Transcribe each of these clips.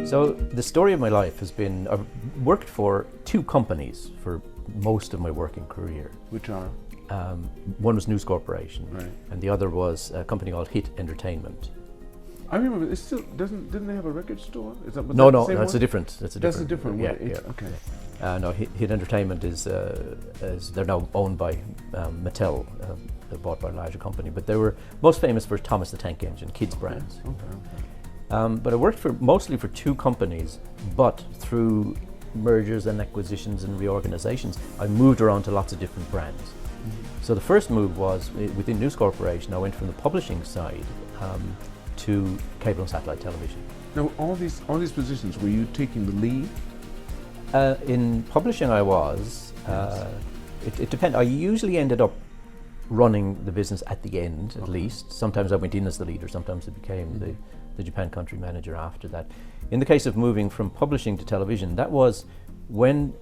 So the story of my life has been, I've worked for two companies for most of my working career. Which are? One was News Corporation, Right. and the other was a company called Hit Entertainment. I remember it still didn't they have a record store? Is that was No, that no, the same that's one? a different. That's a That's different. a different one. Yeah. Okay. No, Hit Entertainment is they're now owned by Mattel. They're bought by a larger company, but they were most famous for Thomas the Tank Engine, kids brands. Okay. But I worked mostly for two companies, but through mergers and acquisitions and reorganizations, I moved around to lots of different brands. So the first move was within News Corporation. I went from the publishing side to cable and satellite television. Now all these positions, were you taking the lead? In publishing, I was. Yes. It depends. I usually ended up running the business at the end, at least. Sometimes I went in as the leader. Sometimes it became the Japan country manager after that. In the case of moving from publishing to television, that was when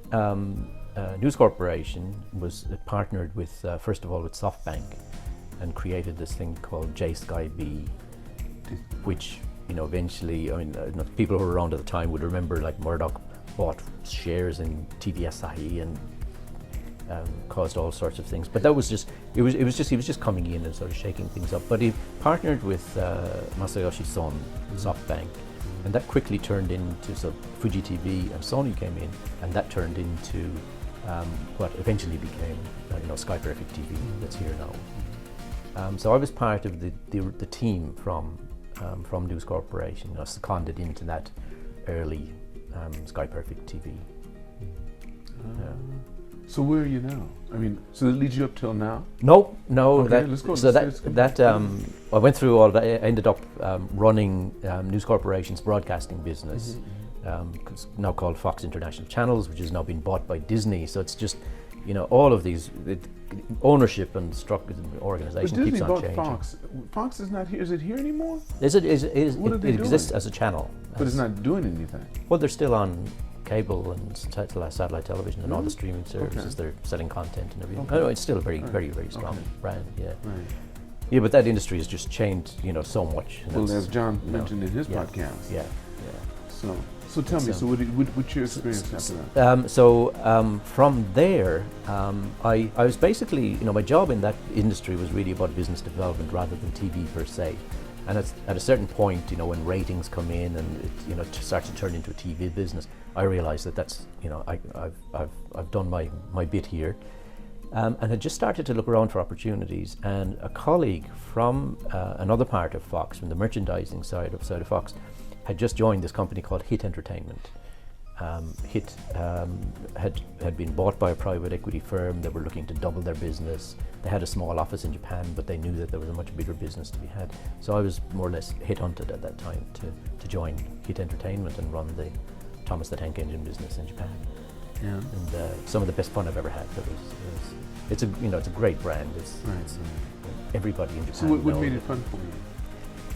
News Corporation was partnered with, first of all, with SoftBank, and created this thing called J-Sky-B, which, eventually, people who were around at the time would remember, like Murdoch bought shares in TV Asahi and caused all sorts of things. But that was just, he was just coming in and sort of shaking things up. But he partnered with Masayoshi Son, SoftBank, and that quickly turned into Fuji TV, and Sony came in, and that turned into what eventually became Sky Perfect TV that's here now. So I was part of the team from News Corporation, seconded into that early Sky Perfect TV. So where are you now? I mean, so that leads you up till now? No. Okay, let's go. I went through all that. I ended up running News Corporation's broadcasting business, now called Fox International Channels, which has now been bought by Disney. So it's just, all of these ownership and structure, organization But keeps Disney on bought changing. Fox. Fox is not here. Is it here anymore? It exists doing? as a channel, But it's not doing anything. Well, they're still on cable and satellite television and all the streaming services. Okay. They're selling content and everything. Okay. Oh, it's still a very, very, very strong Okay. brand. Yeah. Right. Yeah, but that industry has just changed, so much. And Well, it's, as John mentioned in his yeah, podcast. Yeah. So tell me. So what's your experience after that? From there, I was basically, my job in that industry was really about business development rather than TV per se. And at a certain point, when ratings come in and it starts to turn into a TV business, I realized that's, I've done my bit here, and had just started to look around for opportunities. And a colleague from another part of Fox, from the merchandising side of Fox, had just joined this company called Hit Entertainment. Hit had been bought by a private equity firm. They were looking to double their business. They had a small office in Japan, but they knew that there was a much bigger business to be had. So I was more or less headhunted at that time to join Hit Entertainment and run the Thomas the Tank Engine business in Japan. Yeah. And some of the best fun I've ever had. It's a great brand. It's everybody in Japan. So what knows made it. it fun for you?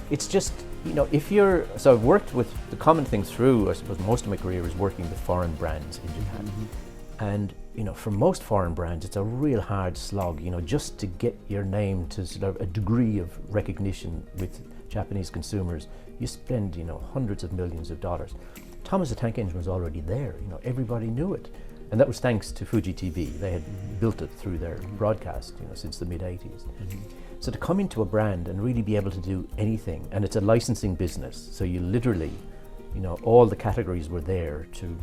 It's just, so I've worked with, the common thing through, I suppose, most of my career is working with foreign brands in Japan. And, for most foreign brands, it's a real hard slog, just to get your name to sort of a degree of recognition with Japanese consumers. You spend, hundreds of millions of dollars. Thomas the Tank Engine was already there, everybody knew it. And that was thanks to Fuji TV. They had built it through their broadcast, since the mid-80s. So to come into a brand and really be able to do anything, and it's a licensing business, so you literally, all the categories were there to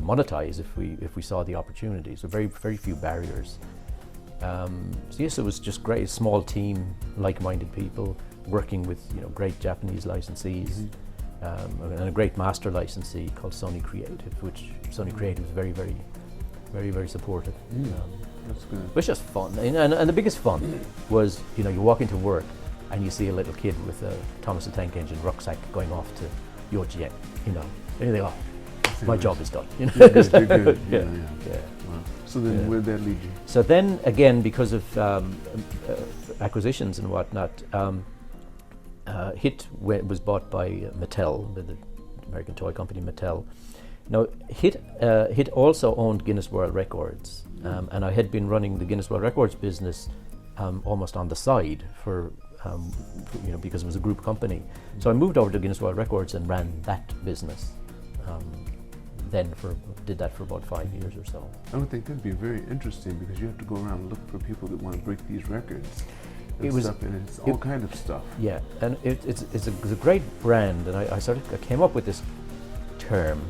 monetize if we saw the opportunities. So very, very few barriers. So yes, it was just great. A small team, like-minded people, working with great Japanese licensees, and a great master licensee called Sony Creative, which Sony Creative was very, very, very, very supportive. That's good. It was just fun, and the biggest fun was, you walk into work and you see a little kid with a Thomas the Tank Engine rucksack going off to Yochien, and you think, oh, my job is done. You're good. Yeah. Wow. So then where'd that lead you? So then again, because of acquisitions and whatnot, Hit was bought by Mattel, the American toy company Mattel. Now, Hit also owned Guinness World Records, and I had been running the Guinness World Records business almost on the side for because it was a group company. So I moved over to Guinness World Records and ran that business. Did that for about 5 years or so. I would think that'd be very interesting because you have to go around and look for people that want to break these records. And it's all kind of stuff. Yeah, and it's a great brand, and I came up with this term,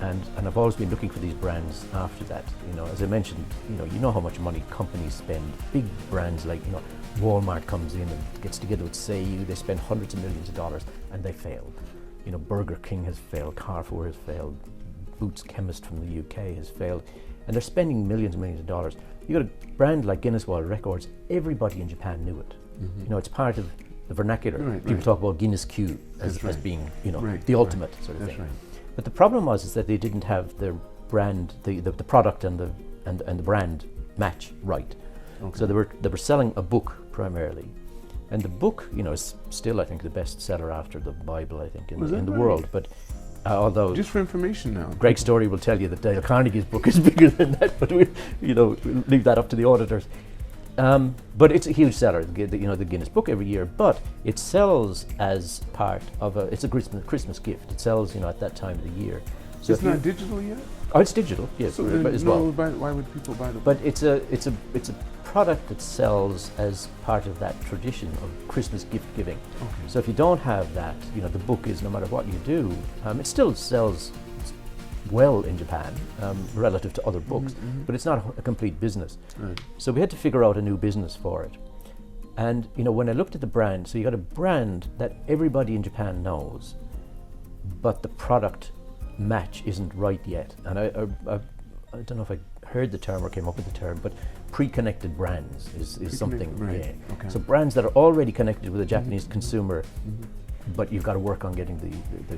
and I've always been looking for these brands after that. As I mentioned, you know how much money companies spend. Big brands like Walmart comes in and gets together with Seiyu. They spend hundreds of millions of dollars, and they fail. Burger King has failed, Carrefour has failed, Boots Chemist from the UK has failed, and they're spending millions and millions of dollars. You got a brand like Guinness World Records, everybody in Japan knew it. Mm-hmm. It's part of the vernacular. People talk about Guinness Q as being, the ultimate sort of thing. Right. But the problem is that they didn't have the brand, the product and the brand match right. Okay. So they were selling a book primarily. And the book, is still, I think, the best seller after the Bible, I think, in the world. But although just for information now, Greg Story will tell you that Dale Carnegie's book is bigger than that, but we'll leave that up to the auditors. But it's a huge seller, the Guinness Book every year. But it sells as part of it's a Christmas gift. It sells, at that time of the year. So it's not digital yet. Oh, it's digital, yes, so as well. Why would people buy the book? But it's a product that sells as part of that tradition of Christmas gift giving. Okay. So if you don't have that, the book is, no matter what you do, it still sells well in Japan relative to other books, but it's not a complete business. Right. So we had to figure out a new business for it. And when I looked at the brand, so you got a brand that everybody in Japan knows, but the product match isn't right yet. And I don't know if I heard the term or came up with the term, but pre-connected brands is something. Right. Yeah. Okay. So brands that are already connected with a Japanese consumer, but you've got to work on getting the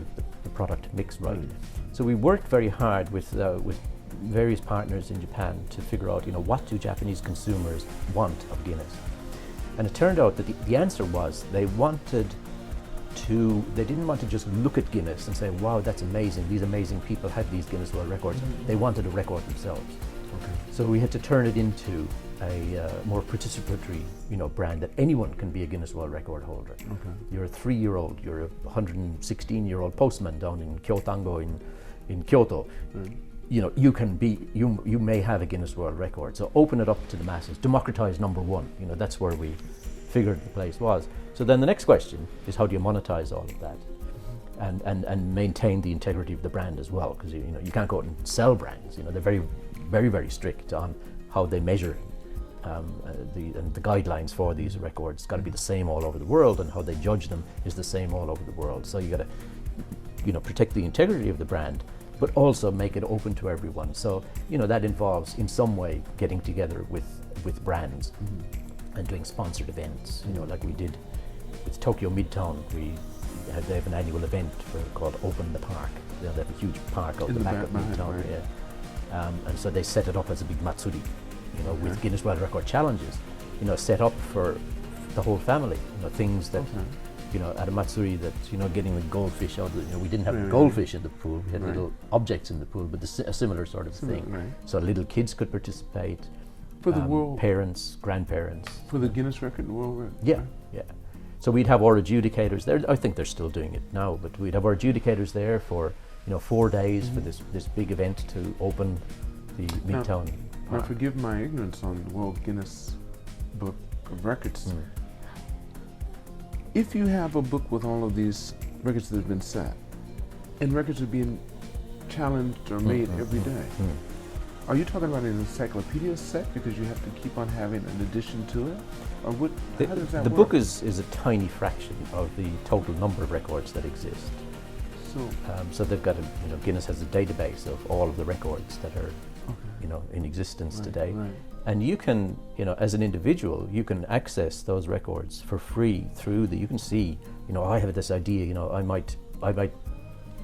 product mix right. So we worked very hard with various partners in Japan to figure out, what do Japanese consumers want of Guinness? And it turned out that the answer was they didn't want to just look at Guinness and say, wow, that's amazing, these amazing people have these Guinness World Records. They wanted a record themselves. Okay. So we had to turn it into a more participatory, brand that anyone can be a Guinness World Record holder. Okay. You're a 3-year-old, you're a 116-year-old postman down in Kyotango in Kyoto. You can be, you may have a Guinness World Record. So open it up to the masses, democratize number one. That's where we figured the place was. So then the next question is, how do you monetize all of that, and maintain the integrity of the brand as well? Because you can't go out and sell brands. They're very, very, very strict on how they measure the guidelines for these records. It's got to be the same all over the world, and how they judge them is the same all over the world. So you got to, protect the integrity of the brand, but also make it open to everyone. So that involves in some way getting together with brands. And doing sponsored events, like we did with Tokyo Midtown. They have an annual event called Open the Park. They have a huge park out the back of Midtown. Right. Yeah. And so they set it up as a big matsuri, with Guinness World Record challenges, set up for the whole family. Things that, at a matsuri that, getting the goldfish out. We didn't have goldfish in the pool. We had little objects in the pool, but a similar sort of thing. Right. So little kids could participate. For the world, parents, grandparents. For the Guinness Record World. Yeah. So we'd have our adjudicators there. I think they're still doing it now, but we'd have our adjudicators there for 4 days for this big event to open the Midtown Park. Now, forgive my ignorance on the World Guinness Book of Records. If you have a book with all of these records that have been set, and records are being challenged or made every day. Are you talking about an encyclopedia set because you have to keep on having an addition to it? Or what? How does that work? The book is a tiny fraction of the total number of records that exist. So they've got Guinness has a database of all of the records that are in existence today. Right. And you can, as an individual, you can access those records for free through you can see, I have this idea, I might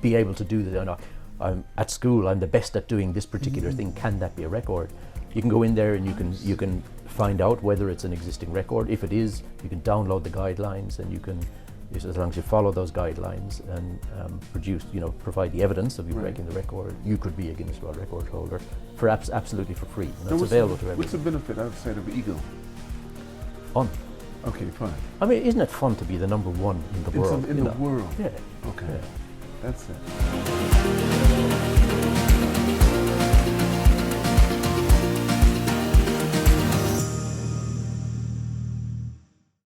be able to do that. I'm at school, I'm the best at doing this particular thing. Can that be a record? You can go in there and you can find out whether it's an existing record. If it is, you can download the guidelines, and you can, as long as you follow those guidelines and provide the evidence of you breaking the record, you could be a Guinness World Record holder for absolutely for free. And it's available to everyone. What's the benefit outside of ego? Fun. Okay, fine. I mean, isn't it fun to be the number one in the world? In the world. Yeah. Okay. Yeah. That's it.